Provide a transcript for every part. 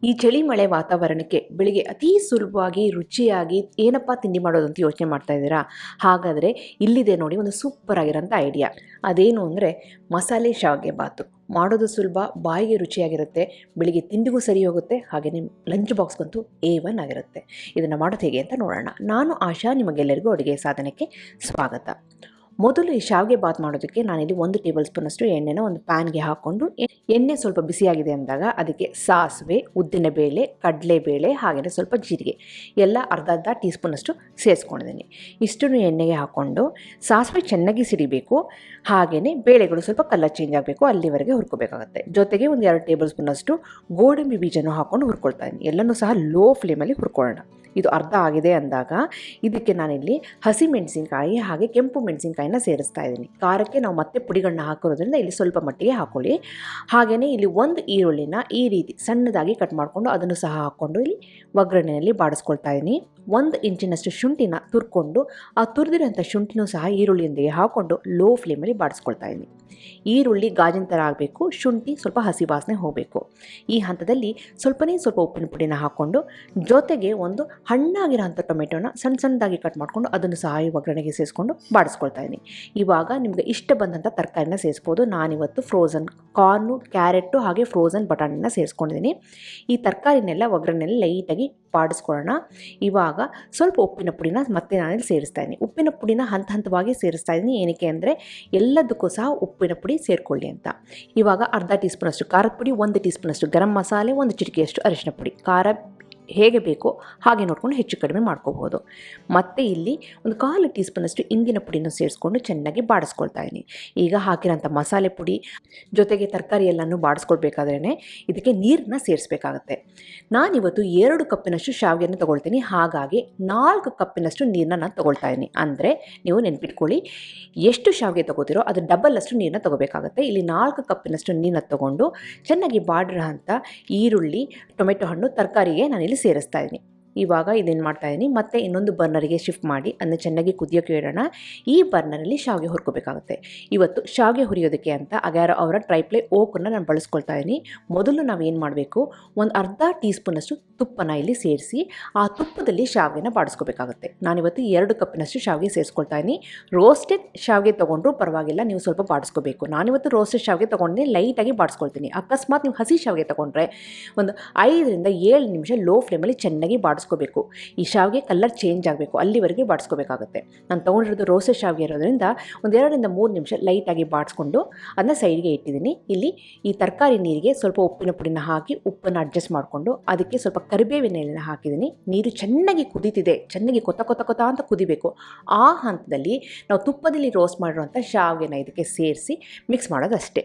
ಈ ಚಳಿ ಮಳೆ ವಾತಾವರಣಕ್ಕೆ ಬೆಳಿಗ್ಗೆ ಅತೀ ಸುಲಭವಾಗಿ ರುಚಿಯಾಗಿ ಏನಪ್ಪ ತಿಂಡಿ ಮಾಡೋದು ಅಂತ ಯೋಚನೆ ಮಾಡ್ತಾ ಇದ್ದೀರಾ? ಹಾಗಾದರೆ ಇಲ್ಲಿದೆ ನೋಡಿ ಒಂದು ಸೂಪರ್ ಆಗಿರೋಂಥ ಐಡಿಯಾ. ಅದೇನು ಅಂದರೆ ಮಸಾಲೆ ಶಾವಿಗೆ ಬಾತು. ಮಾಡೋದು ಸುಲಭ, ಬಾಯಿಗೆ ರುಚಿಯಾಗಿರುತ್ತೆ, ಬೆಳಿಗ್ಗೆ ತಿಂಡಿಗೂ ಸರಿ ಹೋಗುತ್ತೆ, ಹಾಗೆ ನಿಮ್ಮ ಲಂಚ್ ಬಾಕ್ಸ್ಗಂತೂ A1 ಆಗಿರುತ್ತೆ. ಇದನ್ನು ಮಾಡೋದು ಹೇಗೆ ಅಂತ ನೋಡೋಣ. ನಾನು ಆಶಾ, ನಿಮಗೆಲ್ಲರಿಗೂ ಅಡುಗೆ ಸಾಧನಕ್ಕೆ ಸ್ವಾಗತ. ಮೊದಲು ಈ ಶಾವಿಗೆ ಬಾತ್ ಮಾಡೋದಕ್ಕೆ ನಾನಿಲ್ಲಿ 1 ಟೇಬಲ್ ಸ್ಪೂನಷ್ಟು ಎಣ್ಣೆನ ಒಂದು ಪ್ಯಾನ್ಗೆ ಹಾಕ್ಕೊಂಡು, ಎಣ್ಣೆ ಸ್ವಲ್ಪ ಬಿಸಿಯಾಗಿದೆ ಅಂದಾಗ ಅದಕ್ಕೆ ಸಾಸಿವೆ, ಉದ್ದಿನಬೇಳೆ, ಕಡಲೆಬೇಳೆ, ಹಾಗೆಯೇ ಸ್ವಲ್ಪ ಜೀರಿಗೆ ಎಲ್ಲ ಅರ್ಧ ಟೀ ಸ್ಪೂನಷ್ಟು ಸೇರಿಸ್ಕೊಂಡಿದ್ದೀನಿ. ಇಷ್ಟನ್ನು ಎಣ್ಣೆಗೆ ಹಾಕ್ಕೊಂಡು ಸಾಸಿವೆ ಚೆನ್ನಾಗಿ ಸಿಡಿಬೇಕು, ಹಾಗೆಯೇ ಬೇಳೆಗಳು ಸ್ವಲ್ಪ ಕಲರ್ ಚೇಂಜ್ ಆಗಬೇಕು, ಅಲ್ಲಿವರೆಗೆ ಹುರ್ಕೋಬೇಕಾಗುತ್ತೆ. ಜೊತೆಗೆ ಒಂದು 2 ಟೇಬಲ್ ಸ್ಪೂನಷ್ಟು ಗೋಡಂಬಿ ಬೀಜನೂ ಹಾಕ್ಕೊಂಡು ಹುರ್ಕೊಳ್ತಾ ಇದ್ದೀನಿ. ಎಲ್ಲನೂ ಸಹ ಲೋ ಫ್ಲೇಮಲ್ಲಿ ಹುರ್ಕೊಳ್ಳೋಣ. ಇದು ಅರ್ಧ ಆಗಿದೆ ಅಂದಾಗ ಇದಕ್ಕೆ ನಾನಿಲ್ಲಿ ಹಸಿ ಮೆಣಸಿನಕಾಯಿ ಹಾಗೆ ಕೆಂಪು ಮೆಣಸಿನಕಾಯಿನ ಸೇರಿಸ್ತಾ ಇದ್ದೀನಿ. ಖಾರಕ್ಕೆ ನಾವು ಮತ್ತೆ ಪುಡಿಗಳನ್ನ ಹಾಕೋದ್ರಿಂದ ಇಲ್ಲಿ ಸ್ವಲ್ಪ ಮಟ್ಟಿಗೆ ಹಾಕೊಳ್ಳಿ. ಹಾಗೆಯೇ ಇಲ್ಲಿ ಒಂದು ಈರುಳ್ಳಿನ ಈ ರೀತಿ ಸಣ್ಣದಾಗಿ ಕಟ್ ಮಾಡಿಕೊಂಡು ಅದನ್ನು ಸಹ ಹಾಕ್ಕೊಂಡು ಇಲ್ಲಿ ಒಗ್ಗರಣೆಯಲ್ಲಿ ಬಾಡಿಸ್ಕೊಳ್ತಾ ಇದ್ದೀನಿ. 1 ಇಂಚಿನಷ್ಟು ಶುಂಠಿನ ತುರ್ಕೊಂಡು ಆ ತುರಿದಿರೋಂಥ ಶುಂಠಿನೂ ಸಹ ಈರುಳ್ಳಿಯೊಂದಿಗೆ ಹಾಕ್ಕೊಂಡು ಲೋ ಫ್ಲೇಮಲ್ಲಿ ಬಾಡಿಸ್ಕೊಳ್ತಾ ಇದ್ದೀನಿ. ಈರುಳ್ಳಿ ಗಾಜಿನ ಥರ ಆಗಬೇಕು, ಶುಂಠಿ ಸ್ವಲ್ಪ ಹಸಿ ವಾಸನೆ ಹೋಗಬೇಕು. ಈ ಹಂತದಲ್ಲಿ ಸ್ವಲ್ಪ ಉಪ್ಪಿನ ಪುಡಿನ ಹಾಕ್ಕೊಂಡು, ಜೊತೆಗೆ ಒಂದು ಹಣ್ಣಾಗಿರೋಂಥ ಟೊಮೆಟೊನ ಸಣ್ಣದಾಗಿ ಕಟ್ ಮಾಡಿಕೊಂಡು ಅದನ್ನು ಸಹ ಈ ಒಗ್ಗರಣೆಗೆ ಸೇರಿಸ್ಕೊಂಡು ಬಾಡಿಸ್ಕೊಳ್ತಾ ಇದ್ದೀನಿ. ಇವಾಗ ನಿಮಗೆ ಇಷ್ಟ ಬಂದಂಥ ತರಕಾರಿನ ಸೇರಿಸ್ಬೋದು. ನಾನಿವತ್ತು ಫ್ರೋಝನ್ ಕಾರ್ನು, ಕ್ಯಾರೆಟು ಹಾಗೆ ಫ್ರೋಝನ್ ಬಟಾಣಿನ ಸೇರಿಸ್ಕೊಂಡಿದ್ದೀನಿ. ಈ ತರಕಾರಿನೆಲ್ಲ ಒಗ್ಗರಣೆಯಲ್ಲಿ ಲೈಟಾಗಿ ಬಾಡಿಸ್ಕೊಳ್ಳೋಣ. ಇವಾಗ ಸ್ವಲ್ಪ ಉಪ್ಪಿನ ಪುಡಿನ ಮತ್ತೆ ನಾನಿಲ್ಲಿ ಸೇರಿಸ್ತಾ ಇದ್ದೀನಿ. ಉಪ್ಪಿನ ಪುಡಿನ ಹಂತವಾಗಿ ಸೇರಿಸ್ತಾ ಇದ್ದೀನಿ. ಏನಕ್ಕೆ ಅಂದರೆ ಎಲ್ಲದಕ್ಕೂ ಸಹ ಉಪ್ಪಿನ ಪುಡಿ ಸೇರಿಕೊಳ್ಳಿ ಅಂತ. ಇವಾಗ ಅರ್ಧ ಟೀ ಸ್ಪೂನಷ್ಟು ಖಾರದ ಪುಡಿ, 1 ಟೀ ಸ್ಪೂನಷ್ಟು ಗರಂ ಮಸಾಲೆ, 1 ಚಿಟಿಕೆಯಷ್ಟು ಅರಿಶಿನ ಪುಡಿ. ಖಾರ ಹೇಗೆ ಬೇಕೋ ಹಾಗೆ ನೋಡಿಕೊಂಡು ಹೆಚ್ಚು ಕಡಿಮೆ ಮಾಡ್ಕೋಬೋದು. ಮತ್ತು ಇಲ್ಲಿ ಒಂದು 1/4 ಟೀ ಸ್ಪೂನಷ್ಟು ಇಂಗಿನ ಪುಡಿನ ಸೇರಿಸ್ಕೊಂಡು ಚೆನ್ನಾಗಿ ಬಾಡಿಸ್ಕೊಳ್ತಾ ಇದ್ದೀನಿ. ಈಗ ಹಾಕಿರೋಂಥ ಮಸಾಲೆ ಪುಡಿ ಜೊತೆಗೆ ತರಕಾರಿ ಎಲ್ಲನೂ ಬಾಡಿಸ್ಕೊಳ್ಬೇಕಾದ್ರೇ ಇದಕ್ಕೆ ನೀರನ್ನ ಸೇರಿಸ್ಬೇಕಾಗತ್ತೆ. ನಾನಿವತ್ತು 2 ಕಪ್ಪಿನಷ್ಟು ಶಾವಿಗೆಯನ್ನು ತೊಗೊಳ್ತೀನಿ, ಹಾಗಾಗಿ 4 ಕಪ್ಪಿನಷ್ಟು ನೀರನ್ನ ನಾನು ತೊಗೊಳ್ತಾ ಇದ್ದೀನಿ. ಅಂದರೆ ನೀವು ನೆನ್ಪಿಟ್ಕೊಳ್ಳಿ, ಎಷ್ಟು ಶಾವಿಗೆ ತೊಗೋತೀರೋ ಅದು ಡಬಲ್ ಅಷ್ಟು ನೀರನ್ನ ತೊಗೋಬೇಕಾಗತ್ತೆ. ಇಲ್ಲಿ 4 ಕಪ್ಪಿನಷ್ಟು ನೀರನ್ನ ತೊಗೊಂಡು ಚೆನ್ನಾಗಿ ಬಾಡಿರೋ ಅಂಥ ಈರುಳ್ಳಿ, ಟೊಮೆಟೊ ಹಣ್ಣು, ತರಕಾರಿಗೆ ನಾನಿಲ್ಲಿ ಸೇರಿಸ್ತಾ ಇದ್ದೀನಿ. ಇವಾಗ ಇದೇನು ಮಾಡ್ತಾ ಇದ್ದೀನಿ, ಮತ್ತೆ ಇನ್ನೊಂದು ಬರ್ನರಿಗೆ ಶಿಫ್ಟ್ ಮಾಡಿ ಅದನ್ನು ಚೆನ್ನಾಗಿ ಕುದಿಯೋಕೆ ಇಡೋಣ. ಈ ಬರ್ನರಲ್ಲಿ ಶಾವಿಗೆ ಹುರ್ಕೋಬೇಕಾಗುತ್ತೆ. ಇವತ್ತು ಶಾವಿಗೆ ಹುರಿಯೋದಕ್ಕೆ ಅಂತ ಅಗ್ಯಾರೋ ಅವರ ಟ್ರೈಪ್ಲೈ ಓಕನ್ನು ನಾನು ಬಳಸ್ಕೊಳ್ತಾ ಇದ್ದೀನಿ. ಮೊದಲು ನಾವು ಏನು ಮಾಡಬೇಕು, ಒಂದು ಅರ್ಧ ಟೀ ಸ್ಪೂನಷ್ಟು ತುಪ್ಪನ ಇಲ್ಲಿ ಸೇರಿಸಿ ಆ ತುಪ್ಪದಲ್ಲಿ ಶಾವಿಗೆನ ಬಾಡಿಸ್ಕೋಬೇಕಾಗುತ್ತೆ. ನಾನಿವತ್ತು 2 ಕಪ್ಪಿನಷ್ಟು ಶಾವಿಗೆ ಸೇರಿಸ್ಕೊಳ್ತಾ ಇದ್ದೀನಿ. ರೋಸ್ಟೆಡ್ ಶಾವಿಗೆ ತೊಗೊಂಡ್ರೂ ಪರವಾಗಿಲ್ಲ, ನೀವು ಸ್ವಲ್ಪ ಬಾಡಿಸ್ಕೋಬೇಕು. ನಾನಿವತ್ತು ರೋಸ್ಟೆಡ್ ಶಾವಿಗೆ ತೊಗೊಂಡು ಲೈಟಾಗಿ ಬಾಡಿಸ್ಕೊಳ್ತೀನಿ. ಅಕಸ್ಮಾತ್ ನೀವು ಹಸಿ ಶಾವಿಗೆ ತೊಗೊಂಡ್ರೆ ಒಂದು 5ರಿಂದ 7 ನಿಮಿಷ ಲೋ ಫ್ಲೇಮಲ್ಲಿ ಚೆನ್ನಾಗಿ ಬಾಡಿಸ್ಕೋಬೇಕು. ಈ ಶಾವಿಗೆ ಕಲರ್ ಚೇಂಜ್ ಆಗಬೇಕು, ಅಲ್ಲಿವರೆಗೆ ಬಾಡಿಸ್ಕೋಬೇಕಾಗುತ್ತೆ. ನಾನು ತೊಗೊಂಡಿರೋದು ರೋಸ್ಟೆಡ್ ಶಾವಿಗೆ ಇರೋದ್ರಿಂದ ಒಂದು 2ರಿಂದ 3 ನಿಮಿಷ ಲೈಟಾಗಿ ಬಾಡಿಸ್ಕೊಂಡು ಅದನ್ನ ಸೈಡ್ಗೆ ಇಟ್ಟಿದ್ದೀನಿ. ಇಲ್ಲಿ ಈ ತರಕಾರಿ ನೀರಿಗೆ ಸ್ವಲ್ಪ ಉಪ್ಪಿನ ಪುಡಿನ ಹಾಕಿ ಉಪ್ಪನ್ನು ಅಡ್ಜಸ್ಟ್ ಮಾಡಿಕೊಂಡು ಅದಕ್ಕೆ ಸ್ವಲ್ಪ ಕರಿಬೇವಿನ ಎಲೆನ ಹಾಕಿದ್ದೀನಿ. ನೀರು ಚೆನ್ನಾಗಿ ಕುದೀತಿದೆ, ಚೆನ್ನಾಗಿ ಕೊತ ಅಂತ ಕುದಿಬೇಕು. ಆ ಹಂತದಲ್ಲಿ ನಾವು ತುಪ್ಪದಲ್ಲಿ ರೋಸ್ಟ್ ಮಾಡಿರುವಂಥ ಶಾವಿಗೆನ ಇದಕ್ಕೆ ಸೇರಿಸಿ ಮಿಕ್ಸ್ ಮಾಡೋದಷ್ಟೇ.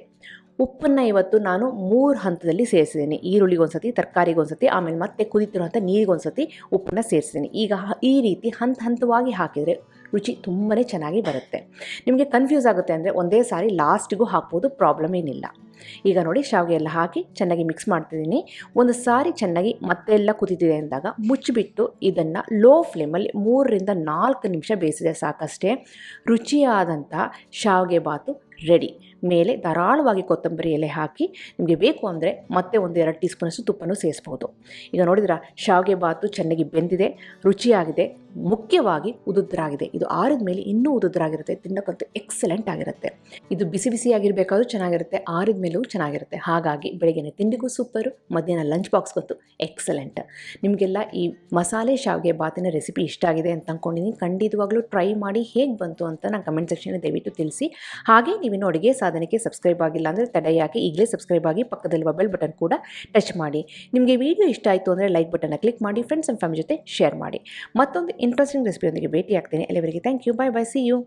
ಉಪ್ಪನ್ನು ಇವತ್ತು ನಾನು 3 ಹಂತದಲ್ಲಿ ಸೇರಿಸಿದ್ದೀನಿ. ಈರುಳ್ಳಿಗೊಂದ್ಸತಿ, ತರಕಾರಿಗೊಂದ್ಸತಿ, ಆಮೇಲೆ ಮತ್ತೆ ಕುದಿತಿರುವಂಥ ನೀರಿಗೊಂದ್ಸತಿ ಉಪ್ಪನ್ನು ಸೇರಿಸಿದ್ದೀನಿ. ಈಗ ಈ ರೀತಿ ಹಂತವಾಗಿ ಹಾಕಿದರೆ ರುಚಿ ತುಂಬಾ ಚೆನ್ನಾಗಿ ಬರುತ್ತೆ. ನಿಮಗೆ ಕನ್ಫ್ಯೂಸ್ ಆಗುತ್ತೆ ಅಂದರೆ ಒಂದೇ ಸಾರಿ ಲಾಸ್ಟಿಗೂ ಹಾಕ್ಬೋದು, ಪ್ರಾಬ್ಲಮ್ ಏನಿಲ್ಲ. ಈಗ ನೋಡಿ ಶಾವಿಗೆ ಎಲ್ಲ ಹಾಕಿ ಚೆನ್ನಾಗಿ ಮಿಕ್ಸ್ ಮಾಡ್ತಿದ್ದೀನಿ. ಒಂದು ಸಾರಿ ಚೆನ್ನಾಗಿ ಮತ್ತೆಲ್ಲ ಕುದಿತಿದೆ ಅಂದಾಗ ಮುಚ್ಚಿಬಿಟ್ಟು ಇದನ್ನು ಲೋ ಫ್ಲೇಮಲ್ಲಿ 3ರಿಂದ 4 ನಿಮಿಷ ಬೇಯಿಸಿದೆ ಸಾಕಷ್ಟೇ. ರುಚಿಯಾದಂಥ ಶಾವಿಗೆ ಬಾತು ರೆಡಿ. ಮೇಲೆ ಧಾರಾಳವಾಗಿ ಕೊತ್ತಂಬರಿ ಎಲೆ ಹಾಕಿ ನಿಮಗೆ ಬೇಕು ಅಂದರೆ ಮತ್ತೆ ಒಂದು 2 ಟೀ ಸ್ಪೂನಷ್ಟು ತುಪ್ಪನೂ ಸೇರಿಸ್ಬೋದು. ಈಗ ನೋಡಿದ್ರೆ ಶಾವಿಗೆ ಬಾತು ಚೆನ್ನಾಗಿ ಬೆಂದಿದೆ, ರುಚಿಯಾಗಿದೆ, ಮುಖ್ಯವಾಗಿ ಉದುದ್ರಾಗಿದೆ. ಇದು ಆರಿದ ಮೇಲೆ ಇನ್ನೂ ಉದುದ್ರಾಗಿರುತ್ತೆ, ತಿನ್ನೋಕ್ಕಂತೂ ಎಕ್ಸಲೆಂಟ್ ಆಗಿರುತ್ತೆ. ಇದು ಬಿಸಿಯಾಗಿರಬೇಕಾದ್ರೂ ಚೆನ್ನಾಗಿರುತ್ತೆ, ಆರಿದ ಮೇಲೂ ಚೆನ್ನಾಗಿರುತ್ತೆ. ಹಾಗಾಗಿ ಬೆಳಗ್ಗೆನೆ ತಿಂಡಿಗೂ ಸೂಪರು, ಮಧ್ಯಾಹ್ನ ಲಂಚ್ ಬಾಕ್ಸ್ಗಂತೂ ಎಕ್ಸಲೆಂಟ್. ನಿಮಗೆಲ್ಲ ಈ ಮಸಾಲೆ ಶಾವಿಗೆ ಬಾತಿನ ರೆಸಿಪಿ ಇಷ್ಟ ಆಗಿದೆ ಅಂತ ಅಂದ್ಕೊಂಡಿದ್ದೀನಿ. ಖಂಡಿತವಾಗ್ಲೂ ಟ್ರೈ ಮಾಡಿ ಹೇಗೆ ಬಂತು ಅಂತ ನಾನು ಕಮೆಂಟ್ ಸೆಕ್ಷನಲ್ಲಿ ದಯವಿಟ್ಟು ತಿಳಿಸಿ. ಹಾಗೆ ನೀವಿನ್ನು ಅಡುಗೆ ಸಾಧನಕ್ಕೆ ಸಬ್ಸ್ಕ್ರೈಬ್ ಆಗಿಲ್ಲ ಅಂದರೆ ತಡೆ ಯಾಕೆ, ಈಗಲೇ ಸಬ್ಸ್ಕ್ರೈಬ್ ಆಗಿ ಪಕ್ಕದಲ್ಲಿ ಬೆಲ್ ಬಟನ್ ಕೂಡ ಟಚ್ ಮಾಡಿ. ನಿಮಗೆ ವಿಡಿಯೋ ಇಷ್ಟ ಆಯಿತು ಅಂದರೆ ಲೈಕ್ ಬಟನ್ನ ಕ್ಲಿಕ್ ಮಾಡಿ, ಫ್ರೆಂಡ್ಸ್ ಆ್ಯಂಡ್ ಫ್ಯಾಮಿಲಿ ಜೊತೆ ಶೇರ್ ಮಾಡಿ. ಮತ್ತೊಂದು ಇಂಟ್ರೆಸ್ಟಿಂಗ್ ರೆಸಿಪಿಯೊಂದಿಗೆ ಭೇಟಿ ಆಗ್ತೀನಿ. ಅಲ್ಲಿವರೆಗೆ thank you, bye bye, see you.